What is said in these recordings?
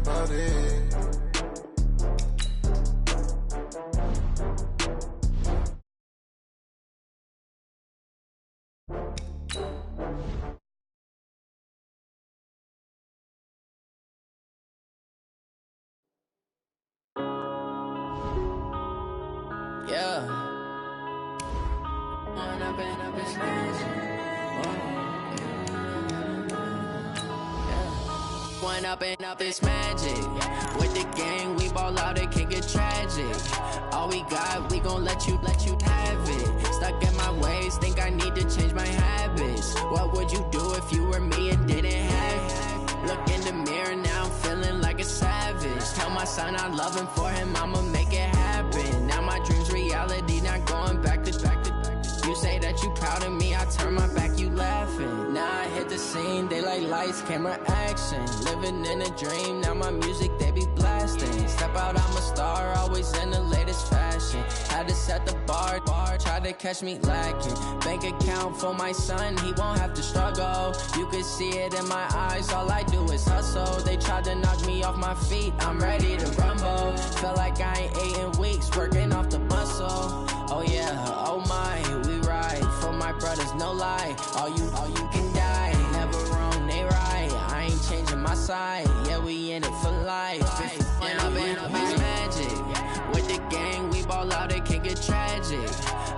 about it. Yeah. One up and up is magic. With the gang, we ball out, it can get tragic. All we got, we gon' let you have it. Stuck in my ways, think I need to change my habits. What would you do if you were me and didn't have it? Look in the mirror, now I'm feeling like a savage. Tell my son I love him, for him I'ma make it happen. Now my dream's reality, not going back to. You say that you proud of me, I turn my back, you laughing. Now I hit the scene, they like lights, camera, action. Living in a dream, now my music, they be blasting. Step out, I'm a star, always in the latest fashion. Had to set the bar, try to catch me lacking. Bank account for my son, he won't have to struggle. You can see it in my eyes, all I do is hustle. They tried to knock me off my feet, I'm ready to rumble. Feel like I ain't ate in weeks, working off the muscle. Oh yeah, oh my, we ride for my brothers, no lie. All you can die, never wrong, they right. I ain't changing my side, yeah, we in it for life. When up and up is magic. With the gang, we ball out, it can get tragic.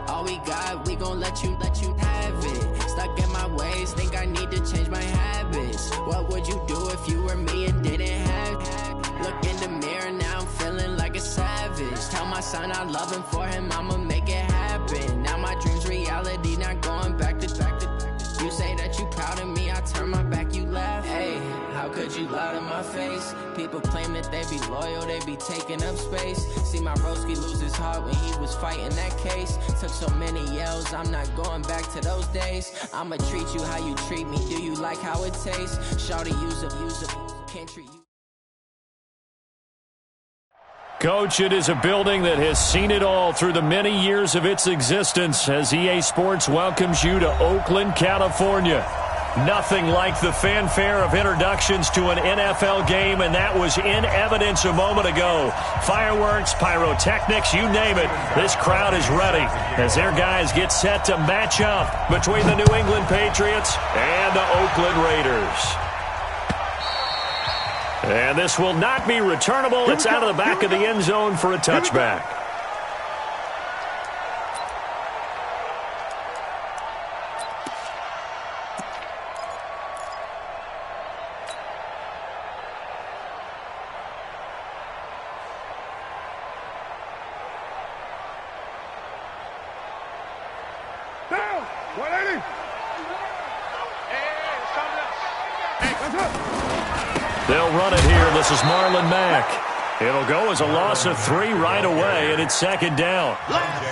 All we got, we gon' let you have it. Stuck in my ways, think I need to change my habits. What would you do if you were me and didn't have it? Look in the mirror, now I'm feeling like a savage. Tell my son I love him, for him I'ma make it happen. Now my dream's reality, not going back to. You say that you proud of me, I turn my back, you laugh. Hey, how could you lie to my face? People claim that they be loyal, they be taking up space. See my broski lose his heart when he was fighting that case. Took so many yells, I'm not going back to those days. I'ma treat you how you treat me, do you like how it tastes? Shawty, use up, can't treat you. Coach, it is a building that has seen it all through the many years of its existence as EA Sports welcomes you to Oakland, California. Nothing like the fanfare of introductions to an NFL game, and that was in evidence a moment ago. Fireworks, pyrotechnics, you name it. This crowd is ready as their guys get set to match up between the New England Patriots and the Oakland Raiders. And this will not be returnable. It's out of the back of the end zone for a touchback. Down! 180! They'll run it here. This is Marlon Mack. It'll go as a loss of 3 right away, and it's second down.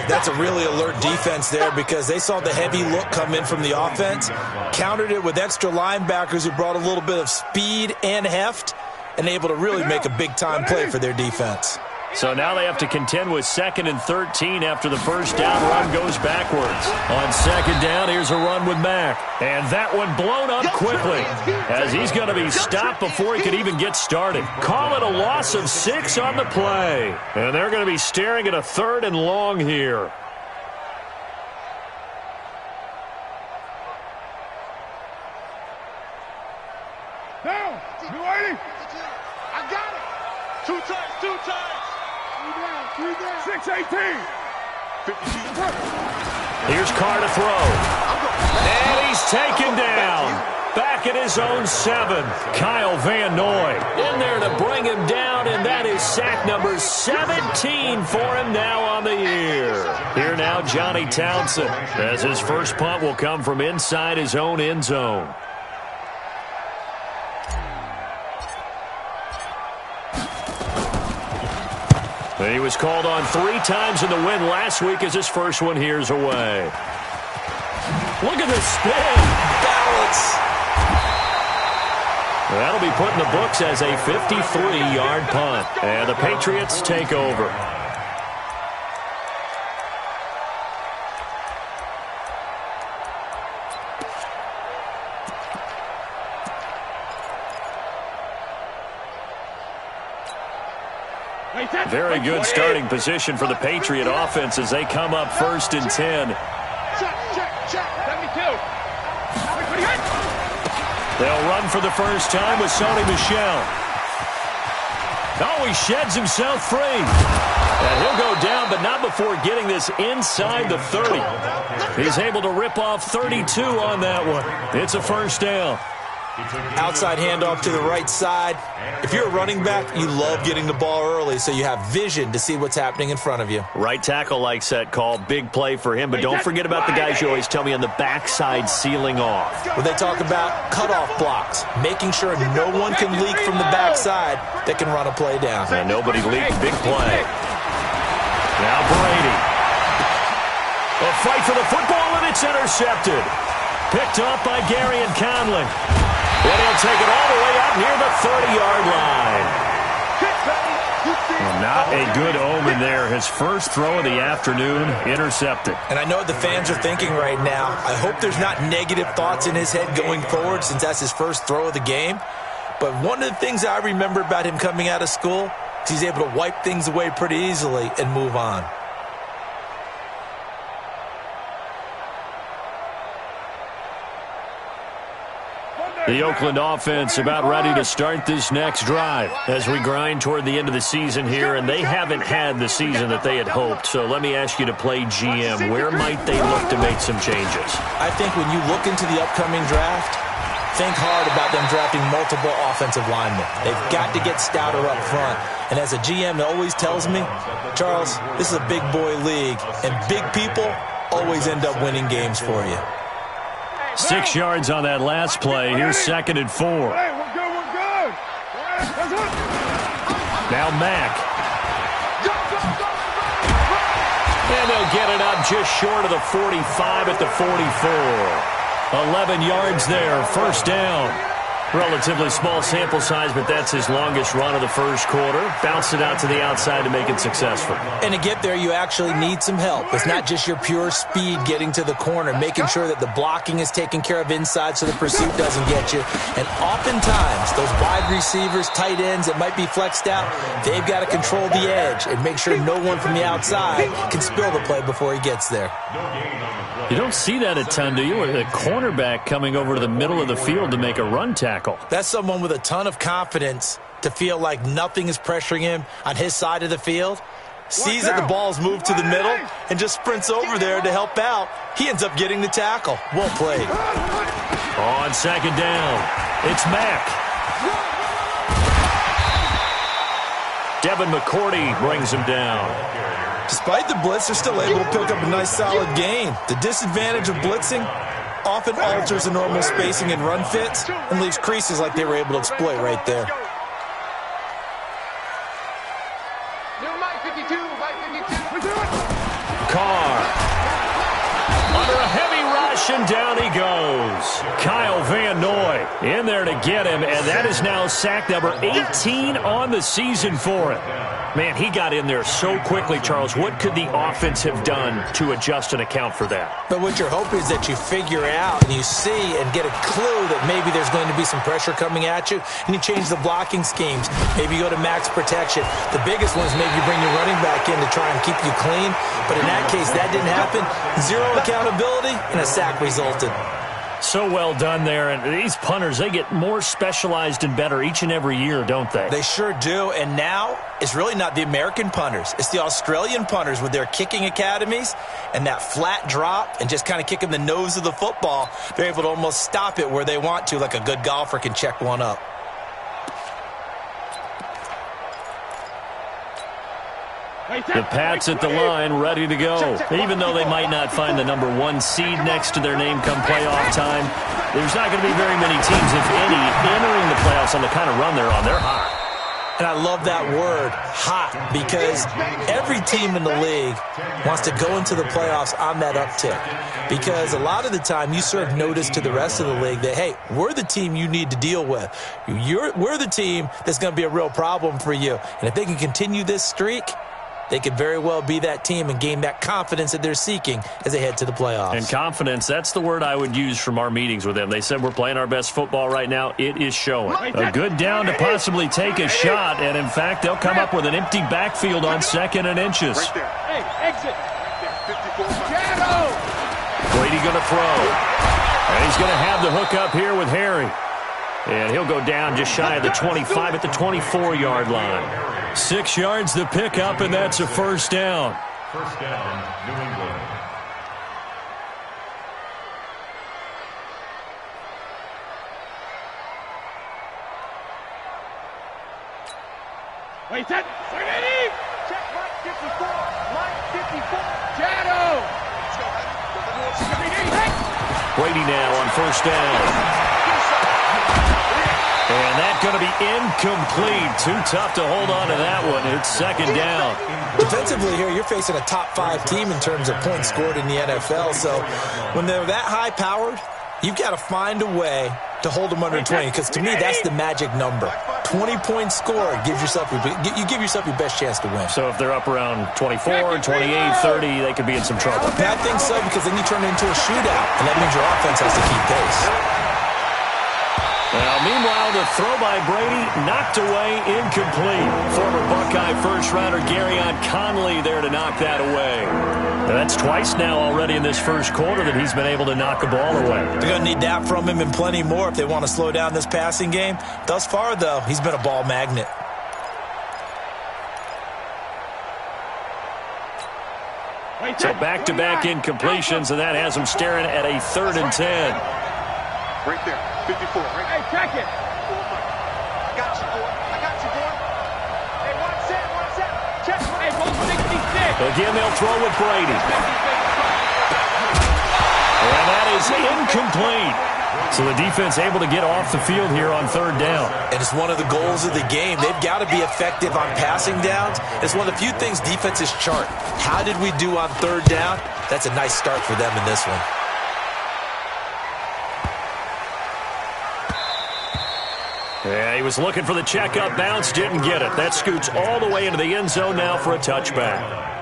That's a really alert defense there because they saw the heavy look come in from the offense, countered it with extra linebackers who brought a little bit of speed and heft, and able to really make a big-time play for their defense. So now they have to contend with 2nd and 13 after the first down run goes backwards. On second down, here's a run with Mack. And that one blown up quickly as he's going to be stopped before he could even get started. Call it a loss of 6 on the play. And they're going to be staring at a 3rd and long here. Down! 280! I got it! 2 times! 6-18. Here's Carr to throw. And he's taken down. Back at his own 7. Kyle Van Noy in there to bring him down, and that is sack number 17 for him now on the year. Here now, Johnny Townsend, as his first punt will come from inside his own end zone. He was called on 3 times in the win last week as his first one here's away. Look at the spin. Balance. That'll be put in the books as a 53-yard punt. And the Patriots take over. Very good starting position for the Patriot offense as they come up 1st and 10. They'll run for the first time with Sony Michel. Oh, he sheds himself free. And he'll go down, but not before getting this inside the 30. He's able to rip off 32 on that one. It's a first down. Outside handoff to the right side. If you're a running back, you love getting the ball early so you have vision to see what's happening in front of you. Right tackle likes that call. Big play for him, but don't forget about the guys you always tell me on the backside sealing off. When they talk about cutoff blocks, making sure no one can leak from the backside that can run a play down. And nobody leaked. Big play. Now Brady. A fight for the football, and it's intercepted. Picked off by Gary and Conley. And he'll take it all the way out near the 30-yard line. Well, not a good omen there. His first throw of the afternoon, intercepted. And I know what the fans are thinking right now. I hope there's not negative thoughts in his head going forward since that's his first throw of the game. But one of the things I remember about him coming out of school is he's able to wipe things away pretty easily and move on. The Oakland offense about ready to start this next drive as we grind toward the end of the season here, and they haven't had the season that they had hoped. So let me ask you to play GM. Where might they look to make some changes? I think when you look into the upcoming draft, think hard about them drafting multiple offensive linemen. They've got to get stouter up front. And as a GM always tells me, Charles, this is a big boy league, and big people always end up winning games for you. 6 yards on that last play. Here's 2nd and 4. Hey, we're good. Now Mack. And they'll get it up just short of the 45 at the 44. 11 yards there, first down. Relatively small sample size, but that's his longest run of the first quarter. Bounced it out to the outside to make it successful. And to get there, you actually need some help. It's not just your pure speed getting to the corner, making sure that the blocking is taken care of inside so the pursuit doesn't get you. And oftentimes, those wide receivers, tight ends that might be flexed out, they've got to control the edge and make sure no one from the outside can spill the play before he gets there. You don't see that a ton, do you? With a cornerback coming over to the middle of the field to make a run tackle. That's someone with a ton of confidence to feel like nothing is pressuring him on his side of the field. Sees that the ball's moved to the middle and just sprints over there to help out. He ends up getting the tackle. Well played. On 2nd down, it's Mack. Devin McCourty brings him down. Despite the blitz, they're still able to pick up a nice solid gain. The disadvantage of blitzing often alters the normal spacing and run fits and leaves creases like they were able to exploit right there. Carr. Under a heavy rush, and down he goes. Kyle Van Noy in there to get him, and that is now sack number 18 on the season for him. Man, he got in there so quickly, Charles. What could the offense have done to adjust and account for that? But what you're hoping is that you figure out and you see and get a clue that maybe there's going to be some pressure coming at you, and you change the blocking schemes. Maybe you go to max protection. The biggest one is maybe you bring your running back in to try and keep you clean. But in that case, that didn't happen. Zero accountability, and a sack resulted. So well done there. And these punters, they get more specialized and better each and every year, don't they? They sure do. And now it's really not the American punters. It's the Australian punters with their kicking academies and that flat drop and just kind of kicking the nose of the football. They're able to almost stop it where they want to, like a good golfer can check one up. The Pats at the line, ready to go. Even though they might not find the number 1 seed next to their name come playoff time, there's not going to be very many teams, if any, entering the playoffs on the kind of run they're on. They're hot. And I love that word, hot, because every team in the league wants to go into the playoffs on that uptick. Because a lot of the time you serve notice to the rest of the league that, hey, we're the team you need to deal with. We're the team that's going to be a real problem for you. And if they can continue this streak, they could very well be that team and gain that confidence that they're seeking as they head to the playoffs. And confidence, that's the word I would use from our meetings with them. They said we're playing our best football right now. It is showing. A good down to possibly take a shot, and in fact, they'll come up with an empty backfield on 2nd and inches. Right there. Hey, exit. Brady going to throw. And he's going to have the hook up here with Harry. And he'll go down just shy of the 25 at the 24-yard line. 6 yards the pickup, and that's a first down. First down, New England. Wait, that. Check line 54. Line 54. Shadow. Brady now on first down. And that's going to be incomplete. Too tough to hold on to that one. It's 2nd down. Defensively here, you're facing a top-5 team in terms of points scored in the NFL. So when they're that high-powered, you've got to find a way to hold them under 20. Because to me, that's the magic number. 20 points scored gives yourself you give yourself your best chance to win. So if they're up around 24, 28, 30, they could be in some trouble. I think so, because then you turn it into a shootout, and that means your offense has to keep pace. Now, meanwhile, the throw by Brady knocked away, incomplete. Former Buckeye first-rounder Garyon Conley there to knock that away. Now, that's twice now already in this first quarter that he's been able to knock the ball away. They're going to need that from him and plenty more if they want to slow down this passing game. Thus far, though, he's been a ball magnet. So back-to-back incompletions, and that has him staring at a 3rd and 10. Right there. 54. Right. Hey, check it. I got you, boy. Hey, one set. Check. Hey, goal 66. Again, they'll throw with Brady. And that is incomplete. So the defense able to get off the field here on 3rd down. And it's one of the goals of the game. They've got to be effective on passing downs. It's one of the few things defenses chart. How did we do on 3rd down? That's a nice start for them in this one. Yeah, he was looking for the check-up bounce, didn't get it. That scoots all the way into the end zone now for a touchback.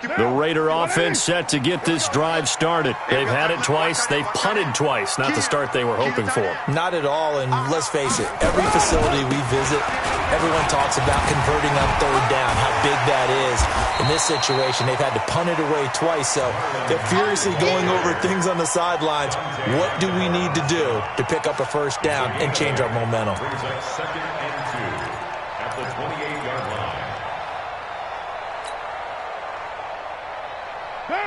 The Raider offense set to get this drive started. They've had it twice. They've punted twice. Not the start they were hoping for. Not at all, and let's face it, every facility we visit, everyone talks about converting on 3rd down, how big that is. In this situation, they've had to punt it away twice, so they're furiously going over things on the sidelines. What do we need to do to pick up a first down and change our momentum? Brings up 2nd and 2 at the 28-yard line.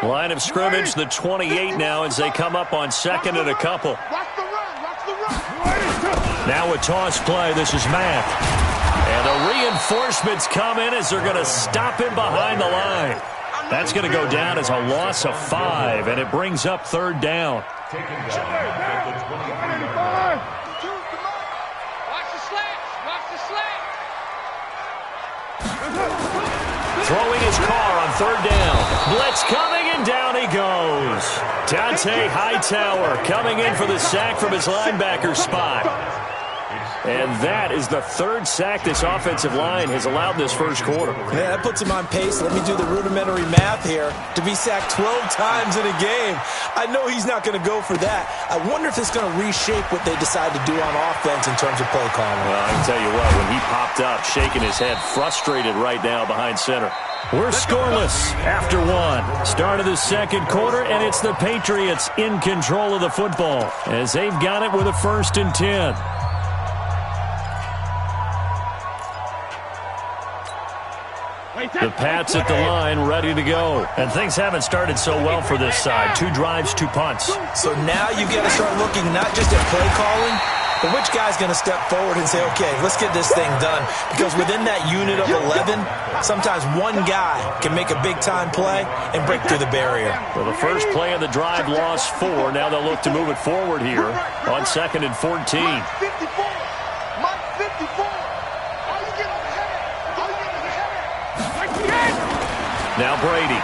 Line of scrimmage, the 28 now as they come up on 2nd and a couple. Watch the run. Now a toss play. This is Mack. And the reinforcements come in as they're going to stop him behind the line. That's going to go down as a loss of 5, and it brings up 3rd down. Taken down at the 20-yard line. Watch the slats. Throwing his car on 3rd down. Blitz coming, and down he goes. Dante Hightower coming in for the sack from his linebacker spot. And that is the 3rd sack this offensive line has allowed this first quarter. Yeah, that puts him on pace. Let me do the rudimentary math here. To be sacked 12 times in a game, I know he's not going to go for that. I wonder if it's going to reshape what they decide to do on offense in terms of play calling. Well, I can tell you what, when he popped up, shaking his head, frustrated right now behind center. We're scoreless after 1. Start of the 2nd quarter, and it's the Patriots in control of the football as they've got it with a 1st and 10. The Pats at the line, ready to go. And things haven't started so well for this side. 2 drives, 2 punts. So now you've got to start looking not just at play calling, but which guy's going to step forward and say, okay, let's get this thing done. Because within that unit of 11, sometimes one guy can make a big-time play and break through the barrier. Well, the first play of the drive lost 4. Now they'll look to move it forward here on 2nd and 14. Now Brady.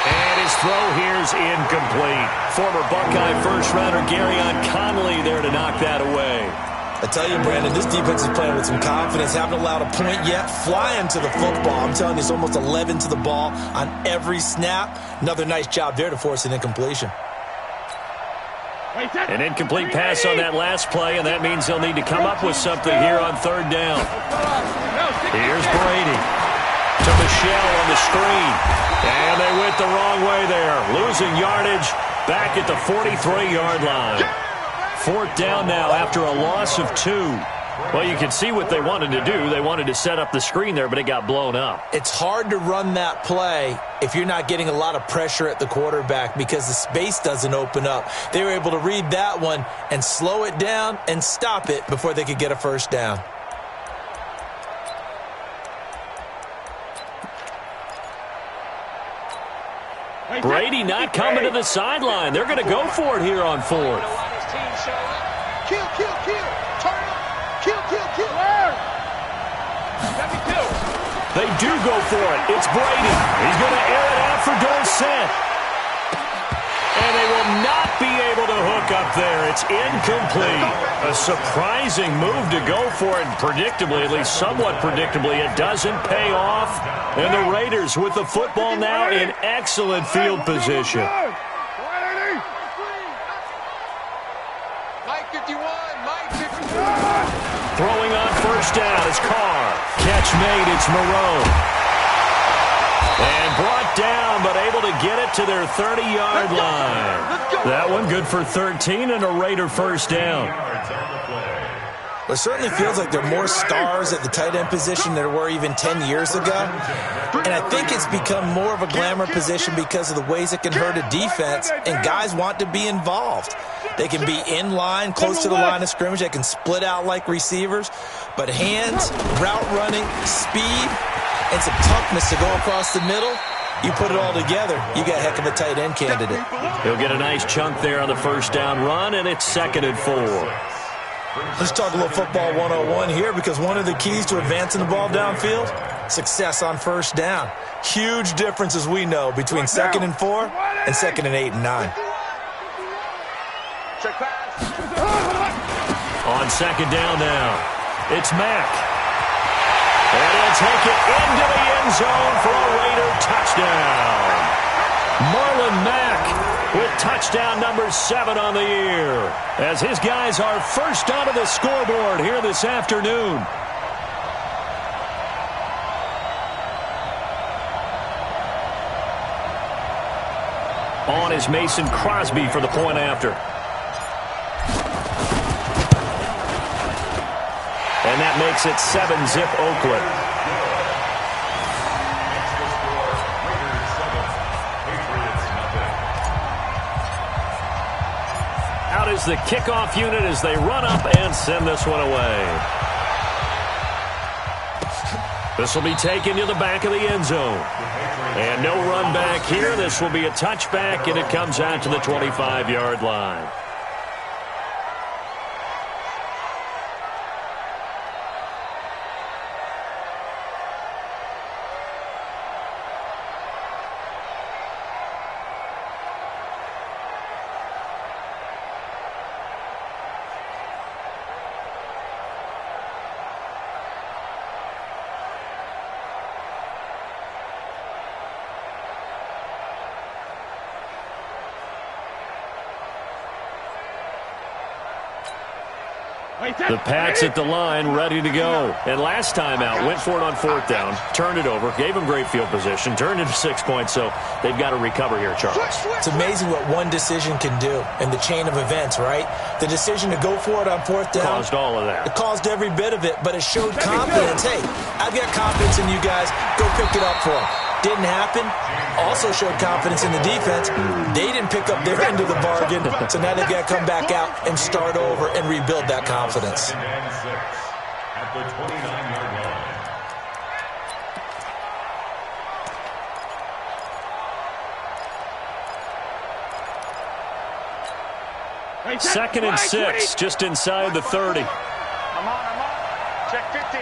And his throw here's incomplete. Former Buckeye first-rounder Garyon Conley there to knock that away. I tell you, Brandon, this defense is playing with some confidence. Haven't allowed a point yet. Flying to the football. I'm telling you, it's almost 11 to the ball on every snap. Another nice job there to force an incompletion. An incomplete pass on that last play, and that means they'll need to come up with something here on third down. Here's Brady to Michelle on the screen. And they went the wrong way there. Losing yardage back at the 43-yard line. Fourth down now after a loss of 2. Well, you can see what they wanted to do. They wanted to set up the screen there, but it got blown up. It's hard to run that play if you're not getting a lot of pressure at the quarterback because the space doesn't open up. They were able to read that one and slow it down and stop it before they could get a first down. Brady not coming to the sideline. They're going to go for it here on fourth. Kill. Turn up. Kill. They do go for it. It's Brady. He's going to air it out for Dorsett. And they will not be able to hook up there. It's incomplete. A surprising move to go for it. Predictably, at least somewhat predictably, it doesn't pay off. And the Raiders with the football now in excellent field position. Mike 51. Throwing on first down is Carr. Catch made, it's Moreau. And brought down, but able to get it to their 30-yard line. That one good for 13 and a Raider first down. It certainly feels like there are more stars at the tight end position than there were even 10 years ago. And I think it's become more of a glamour position because of the ways it can hurt a defense, and guys want to be involved. They can be in line, close to the line of scrimmage. They can split out like receivers. But hands, route running, speed, and some toughness to go across the middle, you put it all together, you got a heck of a tight end candidate. He'll get a nice chunk there on the first down run, and it's 2nd and 4. Let's talk a little football 101 here, because one of the keys to advancing the ball downfield, success on first down. Huge difference, as we know, between 2nd and 4 and 2nd and 8 and 9. On second down now, it's Mack. And he'll take it into the end zone for a Raider touchdown. Marlon Mack with touchdown number 7 on the year, as his guys are first onto the scoreboard here this afternoon. On is Mason Crosby for the point after. And that makes it 7-zip Oakland. Out is the kickoff unit as they run up and send this one away. This will be taken to the back of the end zone. And no run back here. This will be a touchback, and it comes out to the 25-yard line. The Pats at the line, ready to go. And last time out, went for it on 4th down, turned it over, gave them great field position, turned into 6 points, so they've got to recover here, Charles. It's amazing what one decision can do in the chain of events, right? The decision to go for it on 4th down. Caused all of that. It caused every bit of it, but it showed confidence. Hey, I've got confidence in you guys. Go pick it up for them. Didn't happen. Also showed confidence in the defense. They didn't pick up their end of the bargain, so now they've got to come back out and start over and rebuild that confidence. At the 29-yard line. 2nd and 6, just inside the 30. I'm on. Check 50.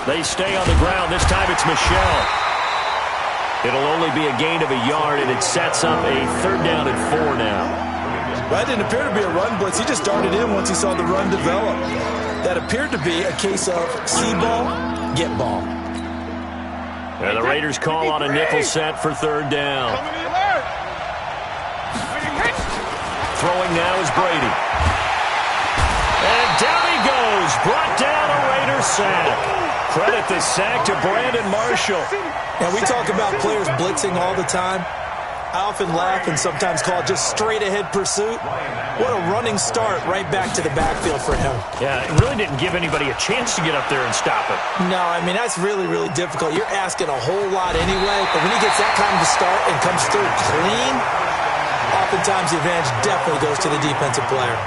They stay on the ground. This time it's Michelle. It'll only be a gain of a yard, and it sets up a 3rd down and 4 now. Well, that didn't appear to be a run blitz. He just darted in once he saw the run develop. That appeared to be a case of see ball, get ball. And the Raiders call on a nickel set for third down. Throwing now is Brady. And down he goes. Brought down a Raiders sack. Credit the sack to Brandon Marshall. And we talk about players blitzing all the time. I often laugh and sometimes call it just straight-ahead pursuit. What a running start right back to the backfield for him. Yeah, it really didn't give anybody a chance to get up there and stop it. No, I mean, that's really, really difficult. You're asking a whole lot anyway, but when he gets that kind of start and comes through clean, oftentimes the advantage definitely goes to the defensive player.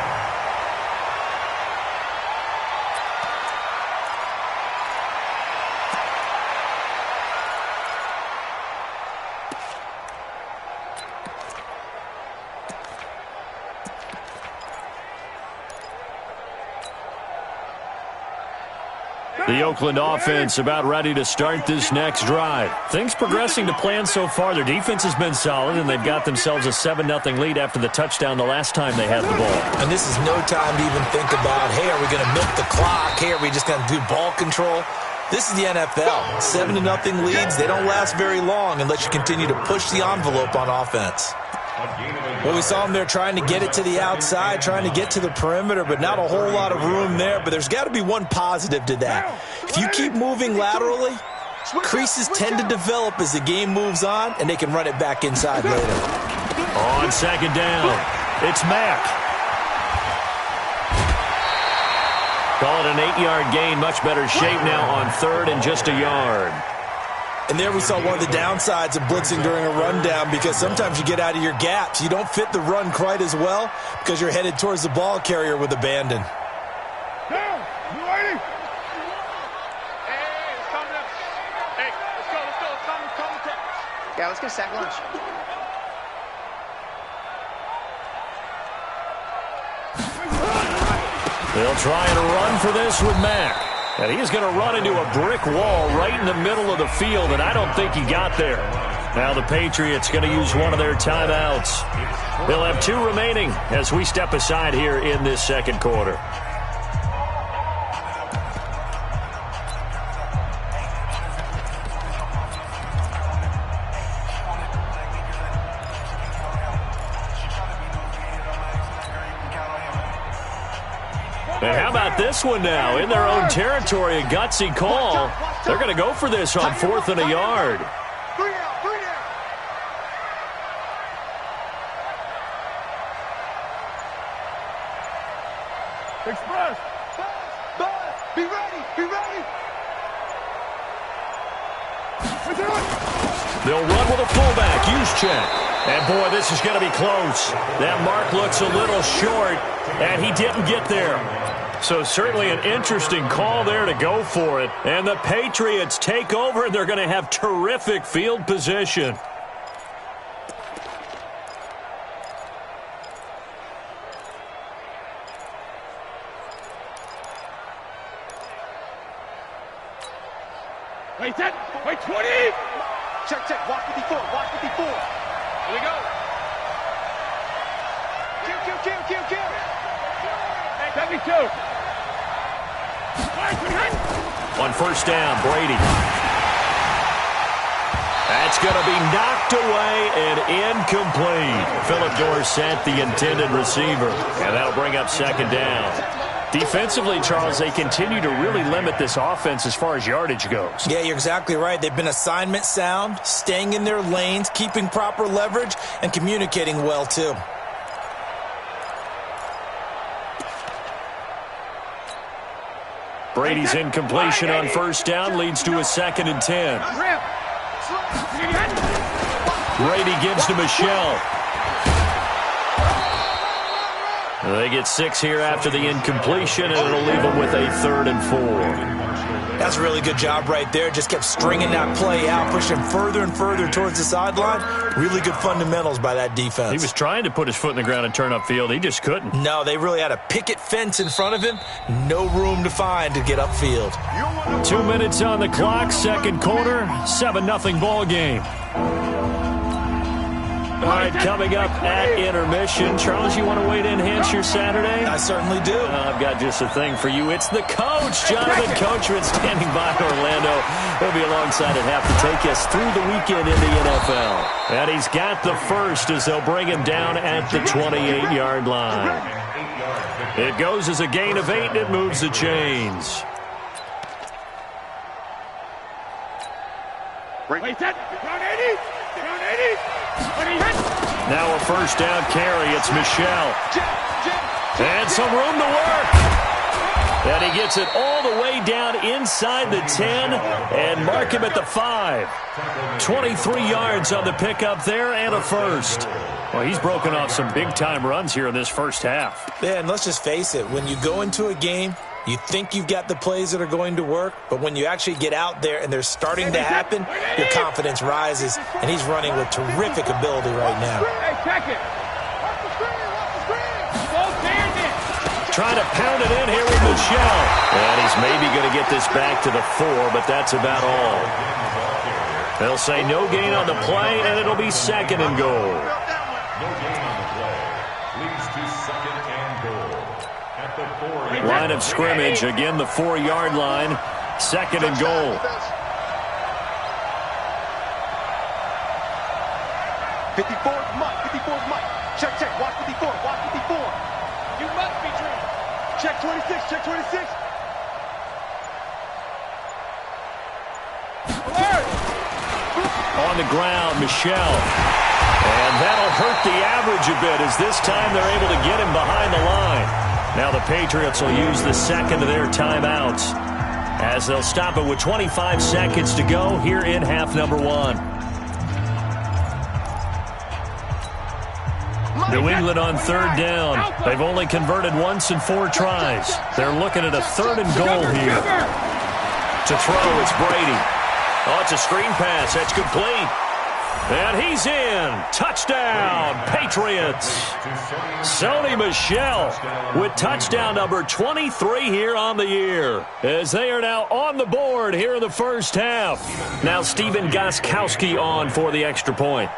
The Oakland offense about ready to start this next drive. Things progressing to plan so far. Their defense has been solid, and they've got themselves a 7-0 lead after the touchdown the last time they had the ball. And this is no time to even think about, hey, are we going to milk the clock? Hey, are we just going to do ball control? This is the NFL. 7-0 leads, they don't last very long unless you continue to push the envelope on offense. Well, we saw him there trying to get it to the outside, trying to get to the perimeter, but not a whole lot of room there. But there's got to be one positive to that. If you keep moving laterally, creases tend to develop as the game moves on, and they can run it back inside later. On second down, it's Mack. Call it an 8-yard gain, much better shape now on third and just a yard. And there we saw one of the downsides of blitzing during a rundown, because sometimes you get out of your gaps. You don't fit the run quite as well because you're headed towards the ball carrier with abandon. Down. You ready? Hey, it's coming up. Hey, let's go. It's coming. Yeah, let's get sack lunch. They'll try and run for this with Mack. And he's going to run into a brick wall right in the middle of the field, and I don't think he got there. Now the Patriots going to use one of their timeouts. They'll have 2 remaining as we step aside here in this second quarter. And how about this one now? In their own territory, a gutsy call. They're going to go for this on 4th and a yard. 3 down. Express. Buzz. Be ready. They'll run with a fullback. Juszczyk. And, boy, this is going to be close. That mark looks a little short, and he didn't get there. So certainly an interesting call there to go for it. And the Patriots take over, and they're going to have terrific field position. Wait, 10. Wait, 20. Check. Watch 54. Here we go. Kill. 72. On first down, Brady. That's going to be knocked away and incomplete. Philip Dorsett, the intended receiver. And that'll bring up second down. Defensively, Charles, they continue to really limit this offense as far as yardage goes. Yeah, you're exactly right. They've been assignment sound, staying in their lanes, keeping proper leverage, and communicating well, too. Brady's incompletion on first down leads to a 2nd and 10. Brady gives to Michel. They get 6 here after the incompletion, and it'll leave them with a 3rd and 4. That's a really good job right there. Just kept stringing that play out, pushing further and further towards the sideline. Really good fundamentals by that defense. He was trying to put his foot in the ground and turn upfield. He just couldn't. No, they really had a picket fence in front of him. No room to find to get upfield. 2 minutes on the clock, second quarter, 7-0 ball game. All right, coming up at intermission. Charles, you want to wait to enhance your Saturday? I certainly do. I've got just a thing for you. It's the coach, Jonathan Coachman, standing by Orlando. He'll be alongside at half to take us through the weekend in the NFL. And he's got the first as they'll bring him down at the 28-yard line. It goes as a gain of 8, and it moves the chains. Wait, set. Down 80. Down 80. Now a first down carry. It's Michel. And some room to work. And he gets it all the way down inside the 10 and mark him at the 5. 23 yards on the pickup there and a first. Well, he's broken off some big-time runs here in this first half. Yeah, and let's just face it. When you go into a game, you think you've got the plays that are going to work, but when you actually get out there and they're starting to happen, your confidence rises, and he's running with terrific ability right now. Trying to pound it in here with Michel. And he's maybe going to get this back to the 4, but that's about all. They'll say no gain on the play, and it'll be second and goal. No gain on the play. Leads to second and goal. At the 4. Line of scrimmage, again the 4-yard line. Second and goal. 54's Mike. 54's Mike. Check, check. Watch 54. Watch 54. You must be dreaming. Check 26. Check 26. Alert! On the ground, Michel. And that'll hurt the average a bit as this time they're able to get him behind the line. Now the Patriots will use the second of their timeouts as they'll stop it with 25 seconds to go here in half number 1. New England on third down. They've only converted once in 4 tries. They're looking at a third and goal here. To throw, it's Brady. Oh, it's a screen pass. That's complete. And he's in. Touchdown, Patriots. Sony Michel with touchdown number 23 here on the year, as they are now on the board here in the first half. Now Stephen Gostkowski on for the extra point.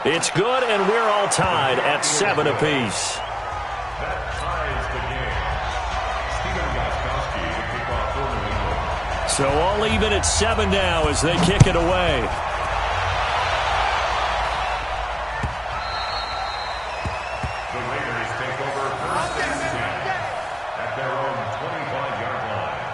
It's good, and we're all tied at 7 apiece. That ties the game. Stephen Gostkowski to kick off for New England. So all even at 7 now as they kick it away. The Raiders take over first and 10 at their own 25-yard line.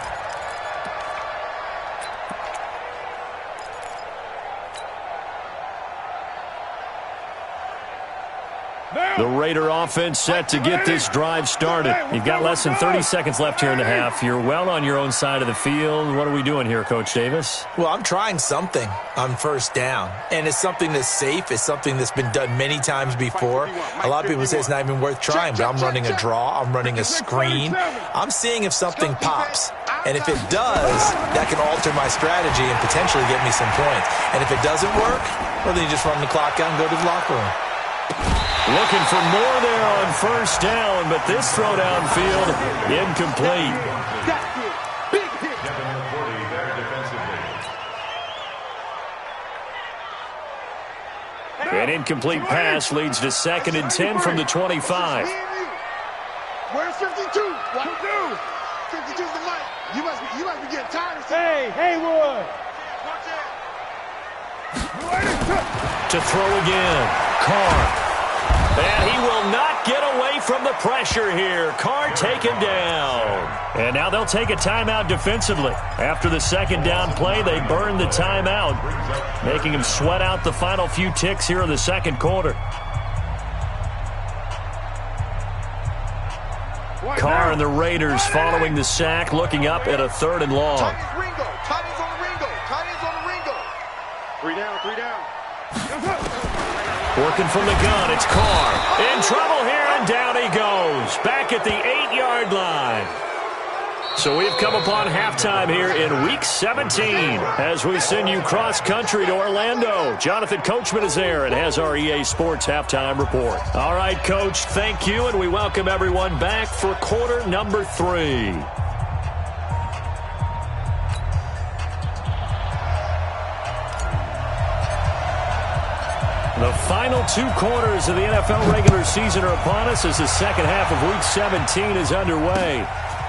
The Raider offense set to get this drive started. You've got less than 30 seconds left here in the half. You're well on your own side of the field. What are we doing here, Coach Davis? Well, I'm trying something on first down, and it's something that's safe. It's something that's been done many times before. A lot of people say it's not even worth trying, but I'm running a draw. I'm running a screen. I'm seeing if something pops, and if it does, that can alter my strategy and potentially get me some points. And if it doesn't work, well, then you just run the clock out and go to the locker room. Looking for more there on first down, but this throw downfield incomplete. Kevin McCourty there defensively. An incomplete pass leads to second and 10 from the 25. Where's 52? What? 52's the mic. You must be getting tired of saying. Hey, Haywood. To throw again, Carr. And he will not get away from the pressure here. Carr taken down. And now they'll take a timeout defensively. After the second down play, they burn the timeout, making him sweat out the final few ticks here in the second quarter. Carr and the Raiders following the sack, looking up at a third and long. Tight ends on the Ringo. 3 down. Working from the gun, it's Carr. In trouble here, and down he goes. Back at the 8-yard line. So we've come upon halftime here in Week 17 as we send you cross-country to Orlando. Jonathan Coachman is there and has our EA Sports halftime report. All right, Coach, thank you, and we welcome everyone back for quarter number 3. The final 2 quarters of the NFL regular season are upon us as the second half of Week 17 is underway.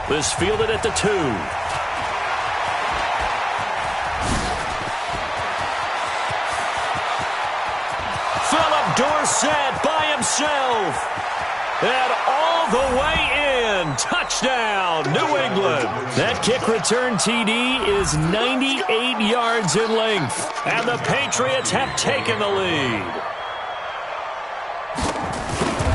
This fielded at the 2. Philip Dorsett by himself. And all the way in. Touchdown, New England. That kick return TD is 98 yards in length. And the Patriots have taken the lead.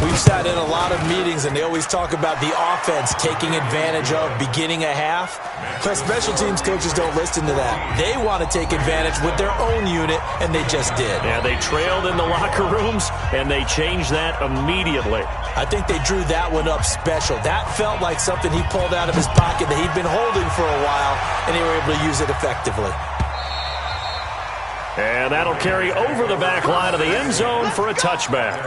We've sat in a lot of meetings, and they always talk about the offense taking advantage of beginning a half. But special teams coaches don't listen to that. They want to take advantage with their own unit, and they just did. Yeah, they trailed in the locker rooms, and they changed that immediately. I think they drew that one up special. That felt like something he pulled out of his pocket that he'd been holding for a while, and they were able to use it effectively. And that'll carry over the back line of the end zone for a touchback.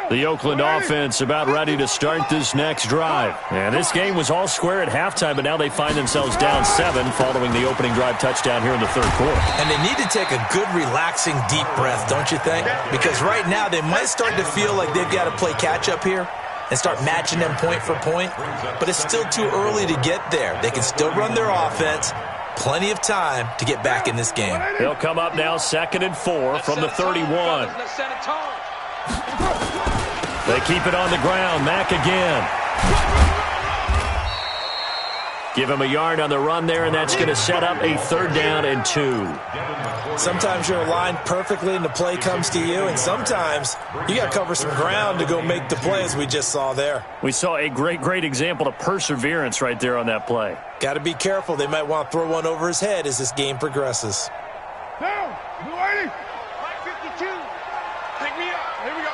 The Oakland offense about ready to start this next drive. And this game was all square at halftime, but now they find themselves down 7 following the opening drive touchdown here in the 3rd quarter. And they need to take a good, relaxing, deep breath, don't you think? Because right now they might start to feel like they've got to play catch-up here and start matching them point for point. But it's still too early to get there. They can still run their offense. Plenty of time to get back in this game. They'll come up now 2nd and 4 from the 31. They keep it on the ground. Mack again. Give him a yard on the run there, and that's going to set up a 3rd down and 2. Sometimes you're aligned perfectly and the play comes to you, and sometimes you got to cover some ground to go make the play, as we just saw there. We saw a great example of perseverance right there on that play. Got to be careful. They might want to throw one over his head as this game progresses. Down. You ready? Mike 52. Pick me up. Here we go.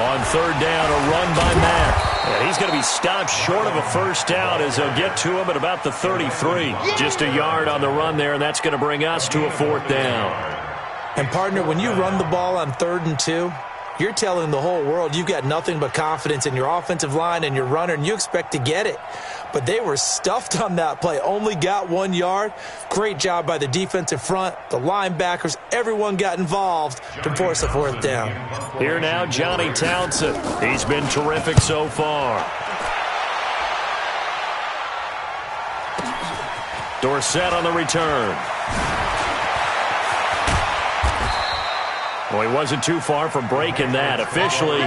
On 3rd down, a run by Mack. And he's going to be stopped short of a 1st down as they'll get to him at about the 33. Just a yard on the run there, and that's going to bring us to a 4th down. And, partner, when you run the ball on 3rd and 2, you're telling the whole world you've got nothing but confidence in your offensive line and your runner, and you expect to get it. But they were stuffed on that play, only got 1 yard. Great job by the defensive front, the linebackers, everyone got involved to force a 4th down. Here now, Johnny Townsend. He's been terrific so far. Dorsett on the return. Well, he wasn't too far from breaking that. Officially,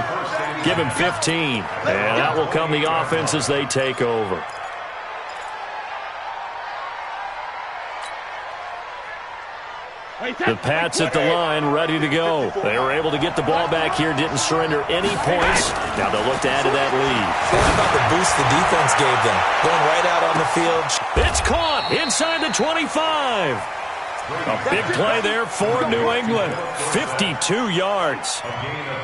give him 15. And out will come the offense as they take over. The Pats at the line, ready to go. They were able to get the ball back here, didn't surrender any points. Now they'll look to add to that lead. Think about the boost the defense gave them. Going right out on the field. It's caught inside the 25. A big play there for New England. 52 yards.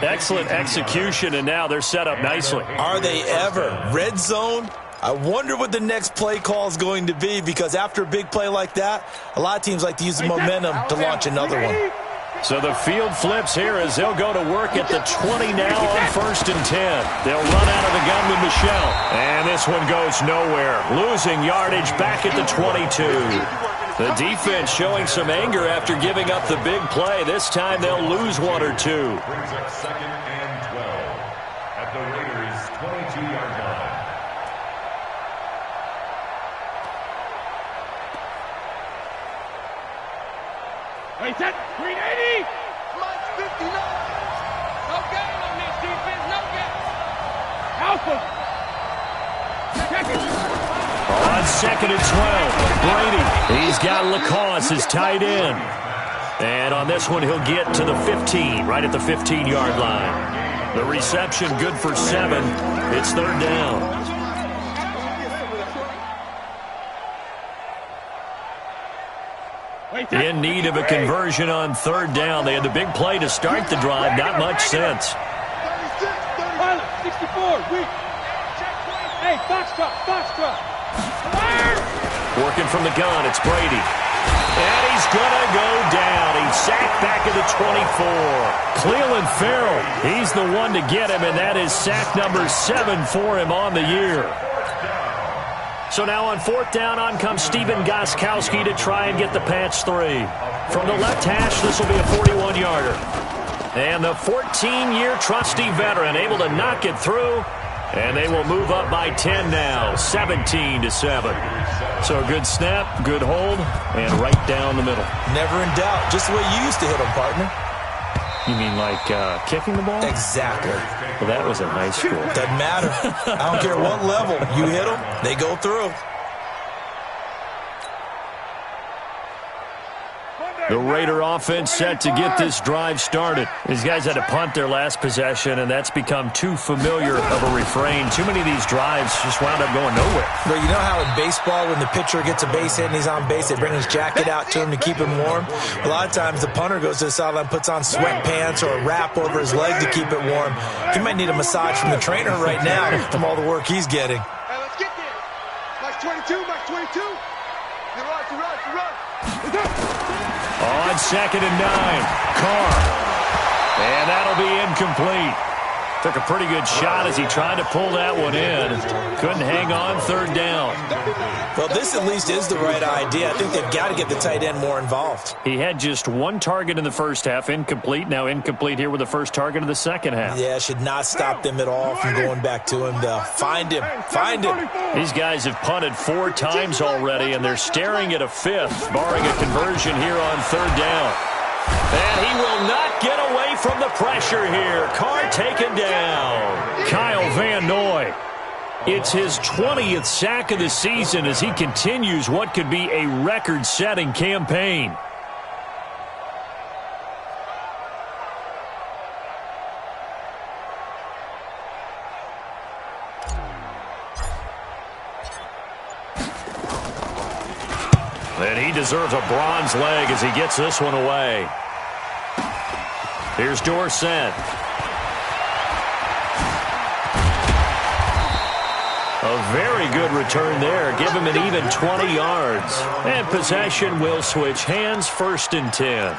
Excellent execution, and now they're set up nicely. Are they ever? Red zone? I wonder what the next play call is going to be, because after a big play like that, a lot of teams like to use the momentum to launch another one. So the field flips here as they'll go to work at the 20 now on 1st and 10. They'll run out of the gun with Michel. And this one goes nowhere. Losing yardage back at the 22. The defense showing some anger after giving up the big play. This time they'll lose 1 or 2. Brings up 2nd and 12 at the Raiders' 22-yard line. Hey, set. 380. Mike 59. No gain on this defense. No gain. Alpha. Check it. On 2nd and 12, Brady. He's got Lacoste as tight end. And on this one, he'll get to the 15, right at the 15-yard line. The reception good for 7. It's 3rd down. In need of a conversion on 3rd down. They had the big play to start the drive. Not much sense. 64. Hey, Foxtrot. Working from the gun, it's Brady. And he's going to go down. He's sacked back at the 24. Clelin Ferrell, he's the one to get him, and that is sack number 7 for him on the year. So now on 4th down, on comes Stephen Gostkowski to try and get the Pats 3. From the left hash, this will be a 41-yarder. And the 14-year trusty veteran able to knock it through. And they will move up by 10 now, 17-7. So a good snap, good hold, and right down the middle. Never in doubt. Just the way you used to hit them, partner. You mean like kicking the ball? Exactly. Well, that was in high school. Doesn't matter. I don't care what level. You hit them, they go through. The Raider offense set to get this drive started. These guys had to punt their last possession, and that's become too familiar of a refrain. Too many of these drives just wound up going nowhere. But you know how in baseball, when the pitcher gets a base hit and he's on base, they bring his jacket out to him to keep him warm? A lot of times the punter goes to the sideline, puts on sweatpants or a wrap over his leg to keep it warm. He might need a massage from the trainer right now from all the work he's getting. Hey, let's get there. Max 22, Max 22. You run. On 2nd and 9, Carr. And that'll be incomplete. Took a pretty good shot as he tried to pull that one in. Couldn't hang on 3rd down. Well, this at least is the right idea. I think they've got to get the tight end more involved. He had just 1 target in the first half, incomplete. Now incomplete here with the first target of the second half. Yeah, should not stop them at all from going back to him, though. Find him. Find him. These guys have punted 4 times already, and they're staring at a 5th, barring a conversion here on 3rd down. And he will not get away from the pressure here. Carr taken down. Kyle Van Noy. It's his 20th sack of the season as he continues what could be a record-setting campaign. And he deserves a bronze leg as he gets this one away. Here's Dorsett. A very good return there. Give him an even 20 yards. And possession will switch hands, 1st and 10.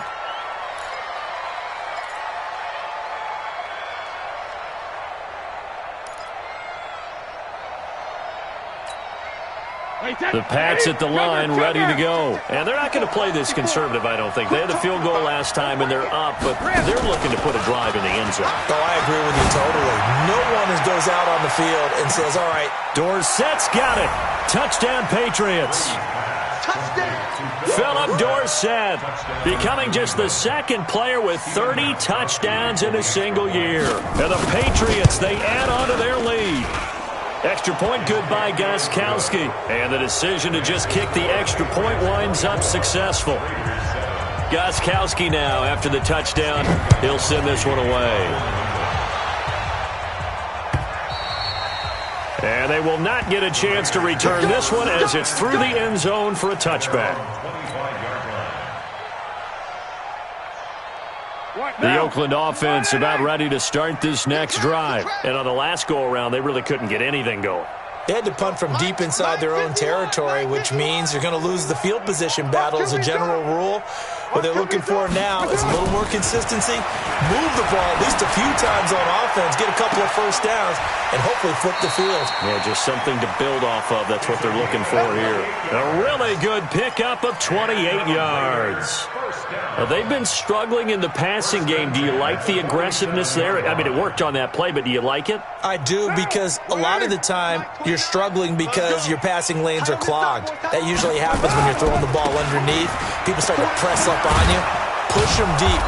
The Pats at the line, ready to go. And they're not going to play this conservative, I don't think. They had a field goal last time, and they're up, but they're looking to put a drive in the end zone. Oh, I agree with you totally. No one goes out on the field and says, all right. Dorsett's got it. Touchdown, Patriots. Philip Dorsett becoming just the 2nd player with 30 touchdowns in a single year. And the Patriots, they add on to their lead. Extra point good by Gostkowski. And the decision to just kick the extra point winds up successful. Gostkowski now, after the touchdown, he'll send this one away. And they will not get a chance to return this one as it's through the end zone for a touchback. The Oakland offense about ready to start this next drive. And on the last go-around, they really couldn't get anything going. They had to punt from deep inside their own territory, which means they're going to lose the field position battle as a general rule. What they're looking for now is a little more consistency, move the ball at least a few times on offense, get a couple of 1st downs, and hopefully flip the field. Yeah, just something to build off of. That's what they're looking for here. A really good pickup of 28 yards. Now, they've been struggling in the passing game. Do you like the aggressiveness there? I mean, it worked on that play, but do you like it? I do, because a lot of the time you're struggling because your passing lanes are clogged. That usually happens when you're throwing the ball underneath. People start to press up on you, push them deep,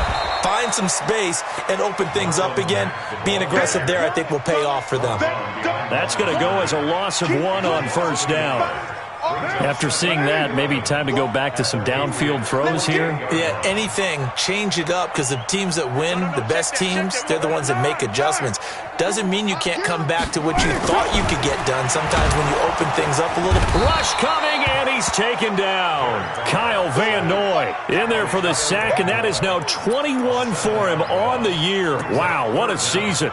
find some space, and open things up again. Being aggressive there, I think, will pay off for them. That's going to go as a loss of 1 on 1st down. After seeing that, maybe time to go back to some downfield throws here. Yeah, anything. Change it up, because the teams that win, the best teams, they're the ones that make adjustments. Doesn't mean you can't come back to what you thought you could get done. Sometimes when you open things up a little. Rush coming, and he's taken down. Kyle Van Noy in there for the sack, and that is now 21 for him on the year. Wow, what a season.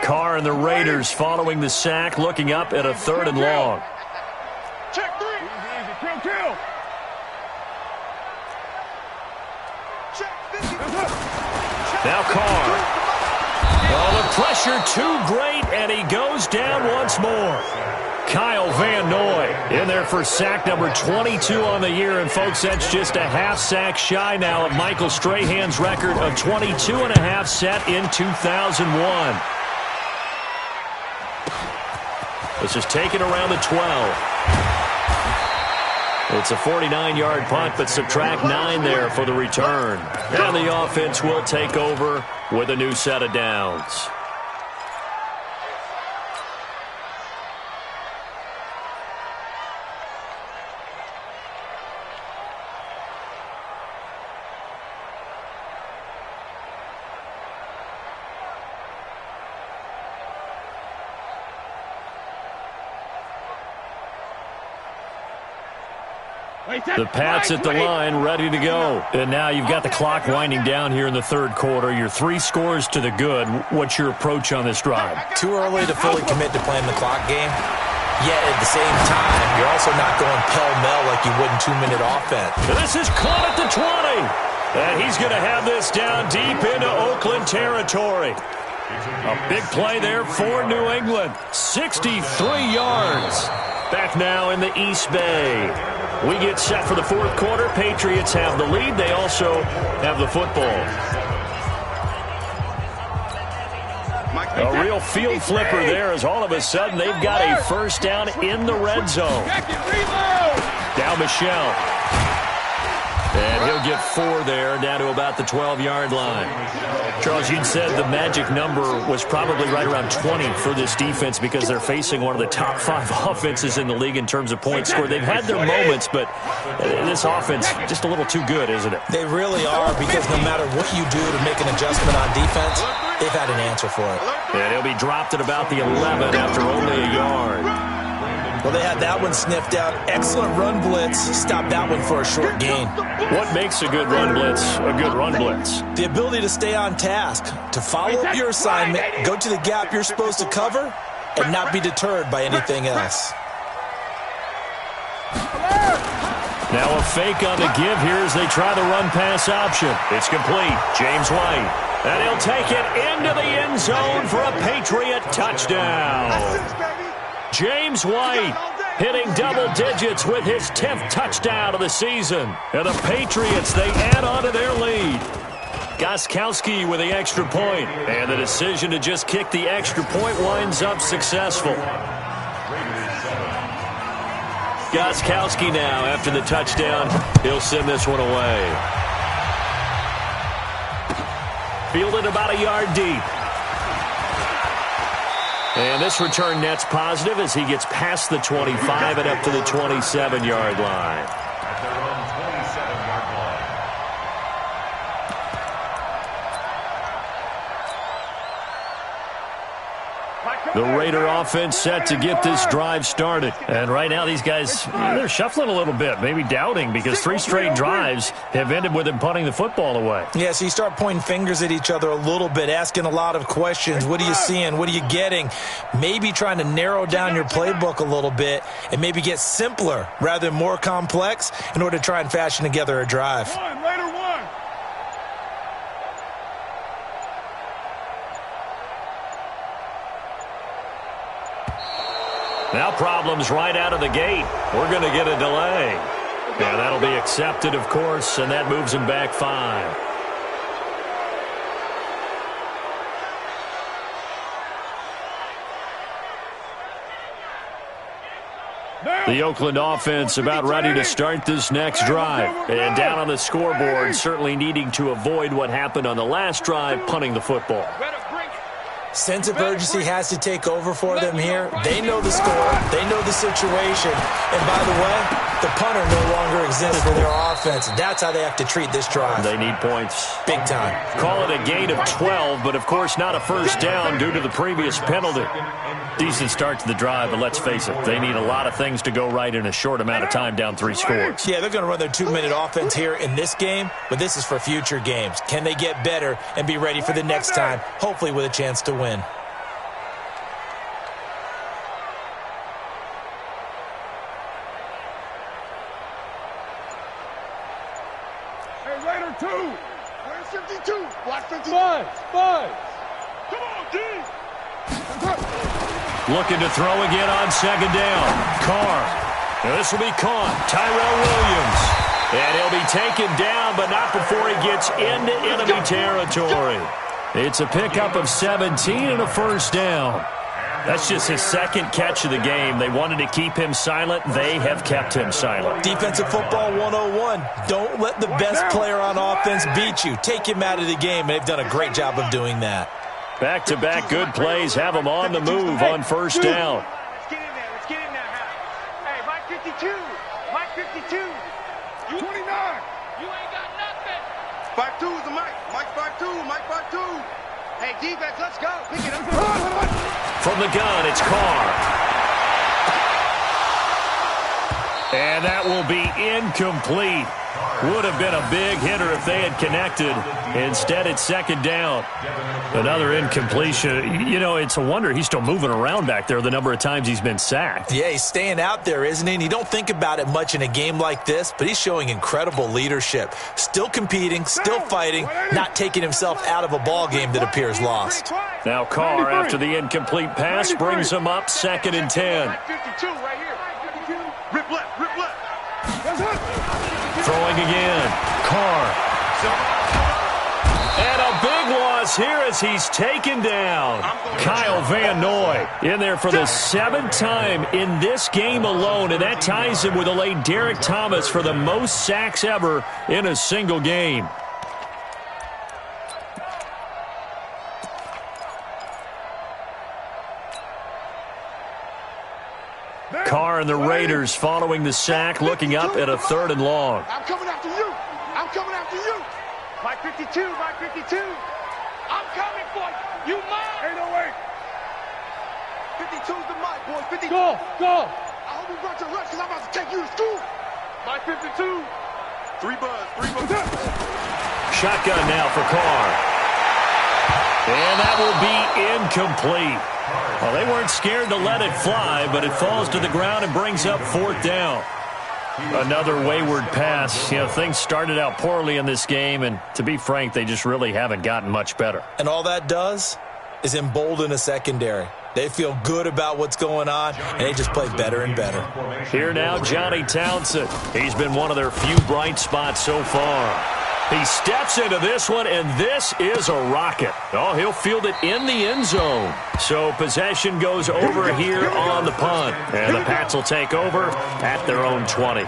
Carr and the Raiders following the sack, looking up at a 3rd and long. Check 3. Easy. Kill. Check 50. Now Carr. Oh, the pressure too great, and he goes down once more. Kyle Van Noy in there for sack number 22 on the year. And, folks, that's just a half sack shy now of Michael Strahan's record of 22.5 set in 2001. This is taken around the 12. It's a 49-yard punt, but subtract 9 there for the return. And the offense will take over with a new set of downs. The Pats at the line, ready to go. And now you've got the clock winding down here in the third quarter. You're 3 scores to the good. What's your approach on this drive? Too early to fully commit to playing the clock game. Yet at the same time, you're also not going pell-mell like you would in 2-minute offense. And this is caught at the 20. And he's going to have this down deep into Oakland territory. A big play there for New England. 63 yards. Back now in the East Bay. We get set for the fourth quarter. Patriots have the lead. They also have the football. A real field flipper there as all of a sudden they've got a first down in the red zone. Now Michelle. And he'll get 4 there, down to about the 12-yard line. Charles, you'd said the magic number was probably right around 20 for this defense because they're facing one of the top 5 offenses in the league in terms of points scored. They've had their moments, but this offense just a little too good, isn't it? They really are, because no matter what you do to make an adjustment on defense, they've had an answer for it. And he'll be dropped at about the 11 after only a yard. Well, they had that one sniffed out. Excellent run blitz. Stop that one for a short gain. What makes a good run blitz a good run blitz? The ability to stay on task, to follow up your assignment, go to the gap you're supposed to cover, and not be deterred by anything else. Now a fake on the give here as they try the run-pass option. It's complete. James White. And he'll take it into the end zone for a Patriot touchdown. James White hitting double digits with his 10th touchdown of the season. And the Patriots, they add on to their lead. Gostkowski with the extra point. And the decision to just kick the extra point winds up successful. Gostkowski now, after the touchdown, he'll send this one away. Fielded about a yard deep. And this return net's positive as he gets past the 25 and up to the 27-yard line. At their own 27-yard line. The Raider offense set to get this drive started. And right now these guys, they're shuffling a little bit, maybe doubting, because 3 straight drives have ended with them punting the football away. Yeah, so you start pointing fingers at each other a little bit, asking a lot of questions. What are you seeing? What are you getting? Maybe trying to narrow down your playbook a little bit and maybe get simpler rather than more complex in order to try and fashion together a drive. Raider 1. Now problems right out of the gate. We're going to get a delay. Yeah, that'll be accepted, of course, and that moves him back 5. The Oakland offense about ready to start this next drive. And down on the scoreboard, certainly needing to avoid what happened on the last drive, punting the football. Sense of urgency has to take over for them here. They know the score. They know the situation. And by the way, the punter no longer exists for their offense. That's how they have to treat this drive. They need points. Big time. Call it a gain of 12, but of course not a first down due to the previous penalty. Decent start to the drive, but let's face it, they need a lot of things to go right in a short amount of time down 3 scores. Yeah, they're going to run their 2-minute offense here in this game, but this is for future games. Can they get better and be ready for the next time, hopefully with a chance to win? Raider 2. Where's 52? Watch 52. Five. Come on, D. Looking to throw again on second down. Carr. This will be caught. Tyrell Williams. And he'll be taken down, but not before he gets into enemy territory. It's a pickup of 17 and a first down. That's just his second catch of the game. They wanted to keep him silent. They have kept him silent. Defensive football 101. Don't let the best player on offense beat you. Take him out of the game, and they've done a great job of doing that. Back-to-back good plays have him on the move on first down. Let's get in there. Let's get in there. Hey, Mike 52. Mike 52. You 29. You ain't got nothing. 5-2 is the Mike. Mike 5-2. Mike 5-2. Hey, defense, let's go. Pick it up. From the gun, it's Carr. And that will be incomplete. Would have been a big hitter if they had connected. Instead, it's second down. Another incompletion. You know, it's a wonder he's still moving around back there the number of times he's been sacked. Yeah, he's staying out there, isn't he? And you don't think about it much in a game like this, but he's showing incredible leadership. Still competing, still fighting, not taking himself out of a ball game that appears lost. Now Carr, after the incomplete pass, brings him up 2nd and 10. 52 right here. Rip left, rip left. Throwing again. Carr. And a big loss here as he's taken down. Kyle Van Noy in there for the 7th time in this game alone, and that ties him with the late Derek Thomas for the most sacks ever in a single game. Carr and the Raiders following the sack, looking up at a 3rd and long. I'm coming after you. I'm coming after you. Mike 52, Mike 52. I'm coming for you. You mine. 808. 52's the Mike, boys. 52. Go. I hope you brought your lunch because I'm about to take you to school. Mike 52. 3 buzz. Shotgun now for Carr. And that will be incomplete. Well, they weren't scared to let it fly, but it falls to the ground and brings up 4th down. Another wayward pass. You know, things started out poorly in this game, and to be frank, they just really haven't gotten much better. And all that does is embolden a secondary. They feel good about what's going on, and they just play better and better. Here now, Johnny Townsend. He's been one of their few bright spots so far. He steps into this one, and this is a rocket. Oh, he'll field it in the end zone. So possession goes over here on the punt. And the Pats will take over at their own 20.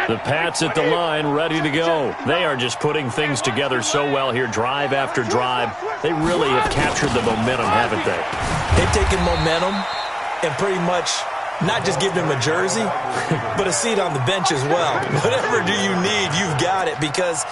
The Pats at the line, ready to go. They are just putting things together so well here, drive after drive. They really have captured the momentum, haven't they? They've taken momentum and pretty much not just given him a jersey, but a seat on the bench as well. Whatever do you need, you've got it, because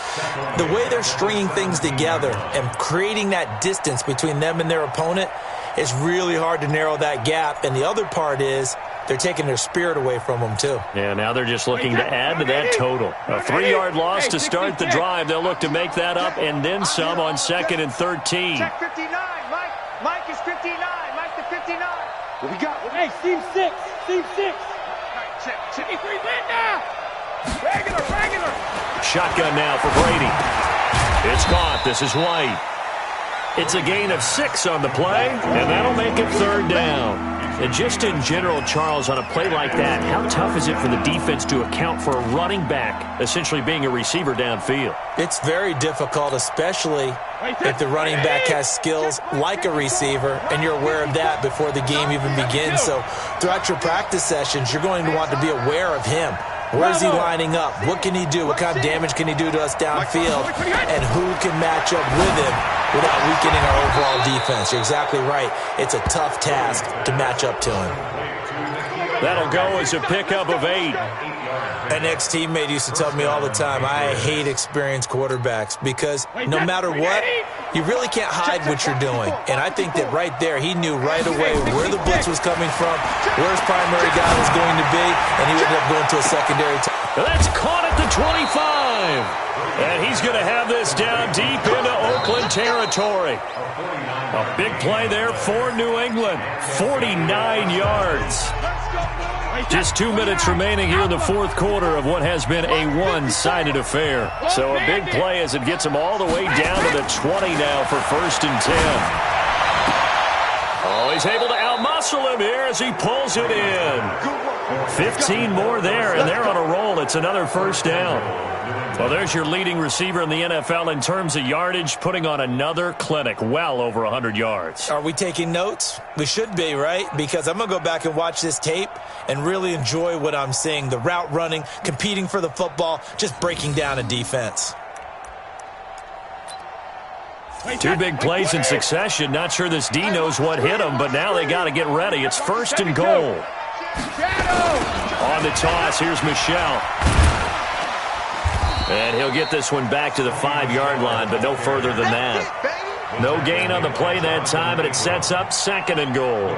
the way they're stringing things together and creating that distance between them and their opponent, it's really hard to narrow that gap. And the other part is they're taking their spirit away from them, too. Yeah, now they're just looking to add to that total. A 3-yard loss to start the drive. They'll look to make that up and then some on 2nd and 13. Check 59, Mike. Mike is 59. Mike the 59. What we got? Hey, Steve 6. Steve 6. Check. 3 win now. Regular. Shotgun now for Brady. It's caught. This is White. It's a gain of 6 on the play, and that'll make it 3rd down. And just in general, Charles, on a play like that, how tough is it for the defense to account for a running back essentially being a receiver downfield? It's very difficult, especially if the running back has skills like a receiver, and you're aware of that before the game even begins. So throughout your practice sessions, you're going to want to be aware of him. Where is he lining up? What can he do? What kind of damage can he do to us downfield? And who can match up with him without weakening our overall defense? You're exactly right. It's a tough task to match up to him. That'll go as a pickup of 8. An ex-teammate used to tell me all the time, I hate experienced quarterbacks because no matter what, you really can't hide what you're doing. And I think that right there, he knew right away where the blitz was coming from, where his primary guy was going to be, and he ended up going to a secondary. That's caught at the 25. And he's going to have this down deep into Oakland territory. A big play there for New England. 49 yards. Just 2 minutes remaining here in the fourth quarter of what has been a one-sided affair. So a big play as it gets them all the way down to the 20 now for 1st and 10. Oh, he's able to outmuscle him here as he pulls it in. 15 more there, and they're on a roll. It's another first down. Well, there's your leading receiver in the NFL in terms of yardage, putting on another clinic, well over 100 yards. Are we taking notes? We should be, right? Because I'm going to go back and watch this tape and really enjoy what I'm seeing. The route running, competing for the football, just breaking down a defense. 2 big plays in succession. Not sure this D knows what hit him, but now they got to get ready. It's 1st and goal. On the toss, here's Michel. And he'll get this one back to the 5-yard line, but no further than that. No gain on the play that time, and it sets up 2nd and goal.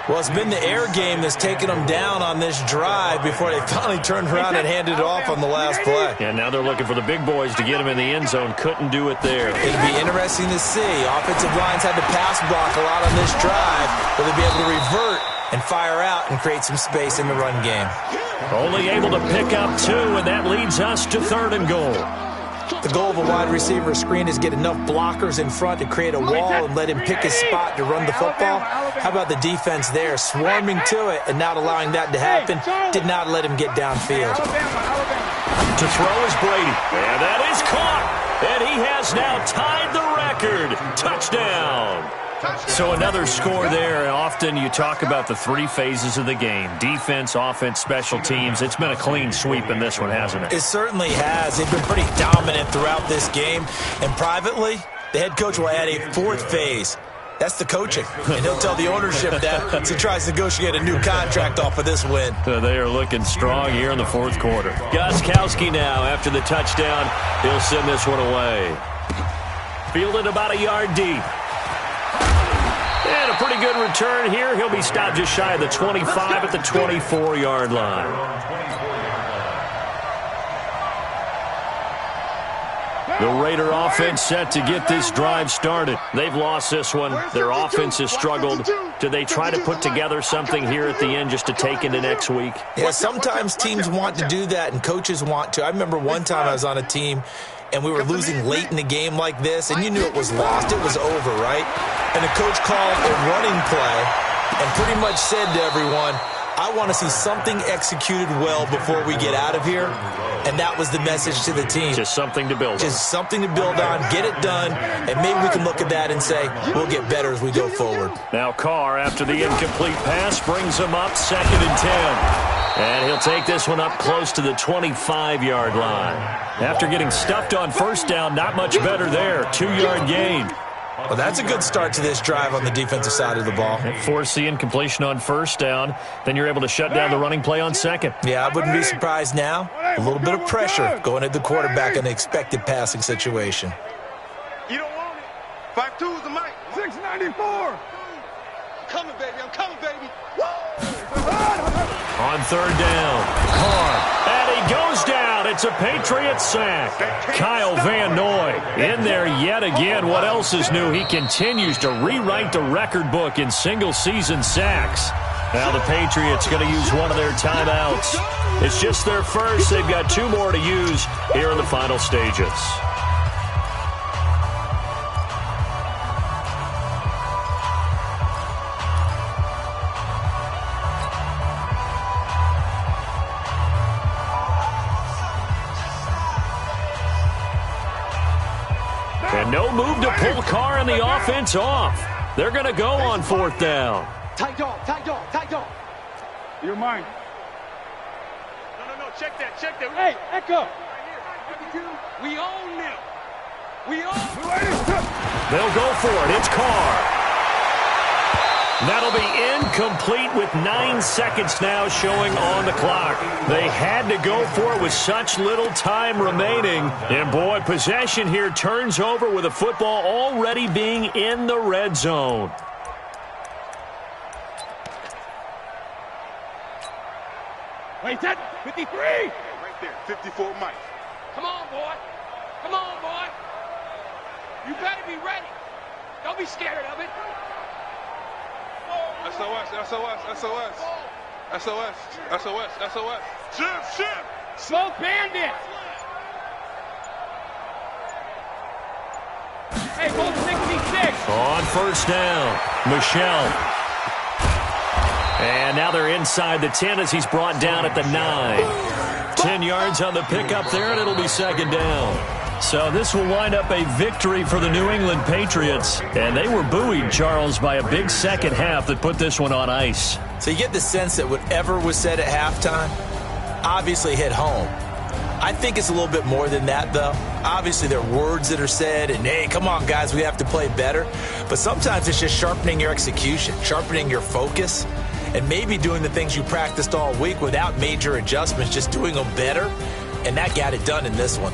Well, it's been the air game that's taken them down on this drive before they finally turned around and handed it off on the last play. And now they're looking for the big boys to get him in the end zone. Couldn't do it there. It'll be interesting to see. Offensive lines had to pass block a lot on this drive. Will they be able to revert and fire out and create some space in the run game? Only able to pick up 2, and that leads us to 3rd and goal. The goal of a wide receiver screen is get enough blockers in front to create a wall and let him pick his spot to run the football. How about the defense there, swarming to it and not allowing that to happen? Did not let him get downfield. To throw is Brady, and that is caught. And he has now tied the record. Touchdown. So another score there. Often you talk about the 3 phases of the game. Defense, offense, special teams. It's been a clean sweep in this one, hasn't it? It certainly has. They've been pretty dominant throughout this game. And privately, the head coach will add a 4th phase. That's the coaching. And he'll tell the ownership that as he tries to negotiate a new contract off of this win. So they are looking strong here in the fourth quarter. Gostkowski now after the touchdown. He'll send this one away. Fielded about a yard deep. And a pretty good return here. He'll be stopped just shy of the 25 at the 24-yard line. The Raider offense set to get this drive started. They've lost this one. Their offense has struggled. Do they try to put together something here at the end just to take into next week? Yeah, sometimes teams want to do that and coaches want to. I remember one time I was on a team and we were losing late in the game like this, and you knew it was lost. It was over, right? And the coach called a running play and pretty much said to everyone, I want to see something executed well before we get out of here. And that was the message to the team. Just something to build on. Just something to build on, get it done, and maybe we can look at that and say, we'll get better as we go forward. Now Carr, after the incomplete pass, brings him up 2nd and 10. And he'll take this one up close to the 25-yard line. After getting stuffed on first down, not much better there. 2-yard gain. Well, that's a good start to this drive on the defensive side of the ball. Force the incompletion on first down. Then you're able to shut down the running play on second. Yeah, I wouldn't be surprised now. A little bit of pressure going at the quarterback in an expected passing situation. You don't want it. 5'2" is the mic. 694. I'm coming, baby. I'm coming, baby. On third down, Carr. And he goes down. It's a Patriots sack. Kyle Van Noy in there yet again. What else is new? He continues to rewrite the record book in single-season sacks. Now the Patriots going to use one of their timeouts. It's just their first. They've got 2 more to use here in the final stages. And no move to pull Carr and the offense off. They're going to go on fourth down. Tight dog, tight dog, tight dog. You're mine. No, check that. Hey, Echo. We own them. We own They'll go for it. It's Carr. That'll be incomplete with 9 seconds now showing on the clock. They had to go for it with such little time remaining. And boy, possession here turns over with the football already being in the red zone. Wait, that 53. Right there, 54 Mike. Come on, boy. Come on, boy. You better be ready. Don't be scared of it. SOS, SOS, SOS. SOS, SOS, SOS. Shift. Smoke bandit. Hey, both 66. On first down, Michel. And now they're inside the 10 as he's brought down at the 9. 10 yards on the pickup there, and it'll be second down. So this will wind up a victory for the New England Patriots. And they were buoyed, Charles, by a big second half that put this one on ice. So you get the sense that whatever was said at halftime obviously hit home. I think it's a little bit more than that, though. Obviously, there are words that are said, and, hey, come on, guys, we have to play better. But sometimes it's just sharpening your execution, sharpening your focus, and maybe doing the things you practiced all week without major adjustments, just doing them better. And that got it done in this one.